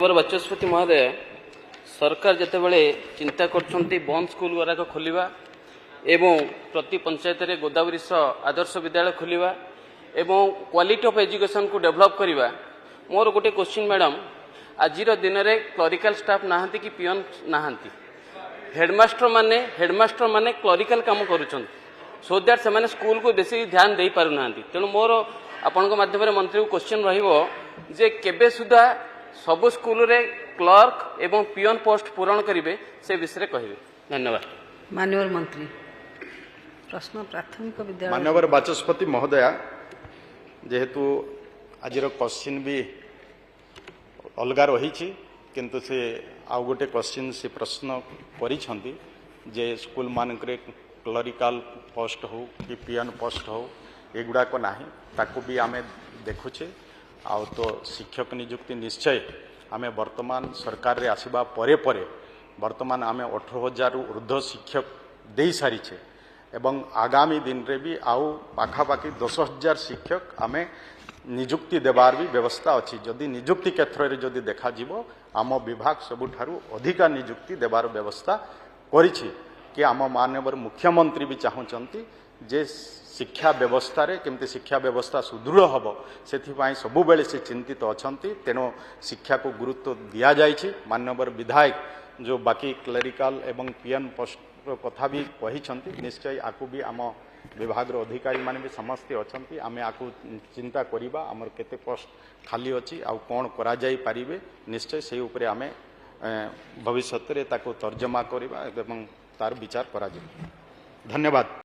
ବାଚସ୍ପତି ମହୋଦୟ ସରକାର ଯେତେବେଳେ ଚିନ୍ତା କରୁଛନ୍ତି ବନ୍ଦ ସ୍କୁଲ ଗୁଡ଼ାକ ଖୋଲିବା ଏବଂ ପ୍ରତି ପଞ୍ଚାୟତରେ ଗୋଦାବରୀ ଆଦର୍ଶ ବିଦ୍ୟାଳୟ ଖୋଲିବା ଏବଂ କ୍ୱାଲିଟି ଅଫ୍ ଏଜୁକେସନକୁ ଡେଭଲପ କରିବା ମୋର ଗୋଟେ କ୍ୱେଶ୍ଚିନ୍ ମ୍ୟାଡ଼ାମ ଆଜିର ଦିନରେ କ୍ଲରିକାଲ ଷ୍ଟାଫ୍ ନାହାନ୍ତି କି ପିଅନ ନାହାନ୍ତି ହେଡମାଷ୍ଟର ମାନେ କ୍ଲରିକାଲ କାମ କରୁଛନ୍ତି ସୋ ଦ୍ୟାଟ୍ ସେମାନେ ସ୍କୁଲକୁ ବେଶୀ ଧ୍ୟାନ ଦେଇପାରୁନାହାନ୍ତି ତେଣୁ ମୋର ଆପଣଙ୍କ ମାଧ୍ୟମରେ ମନ୍ତ୍ରୀଙ୍କୁ କ୍ୱେଶ୍ଚିନ୍ ରହିବ ଯେ କେବେ ସୁଦ୍ଧା ସବୁ ସ୍କୁଲରେ କ୍ଲର୍କ ଏବଂ ପିଅନ ପୋଷ୍ଟ ପୂରଣ କରିବେ ସେ ବିଷୟରେ କହିବେ ଧନ୍ୟବାଦ माननीय मंत्री प्रश्न प्राथमिक विद्यालय माननीय बाचस्पति महोदया जेहेतु आज क्वेश्चन भी अलग रही किंतु से आउ गोटे क्वेश्चन से प्रश्न करिसेंती जे स्कूल मानक क्लरिकल पोस्ट हो कि पियन पोस्ट हो एगुड़ाक नाही ताकू भी आमे देखुचे आउ तो शिक्षक नियुक्ति निश्चय आमे वर्तमान सरकार रे आसीबा परे परे वर्तमान आमे 18,000 ऊर्ध्व शिक्षक दे सारीचे एवं आगामी दिन रे भी आउ पाखापाखि 10,000 शिक्षक आमे नियुक्ति देवार भी व्यवस्था अच्छी जदि नियुक्ति क्षेत्र में जदि देखा जीवो आम विभाग सबुठारु अधिका नियुक्ति देवार व्यवस्था करिछि कि आम माननीय मुख्यमंत्री भी चाहूँगी जे शिक्षा व्यवस्था रे केमती शिक्षा व्यवस्था सुदृढ़ हम से सबु बेले से चिंतित अच्छा तेणु शिक्षा को गुरुत्व दि जाइछि माननीय विधायक जो बाकी क्लेरिकल एवं पियन पोस्ट कथा भी कही निश्चय आपको भी आम विभाग अधिकारी माने भी समस्ते अच्छा आम आपको चिंता करवा आमर केते पोस्ट खाली अच्छी आ कौन करा जाई पारिबे निश्चय से उपरे आम भविष्य में तर्जमा करवा एवं तार विचार करा धन्यवाद।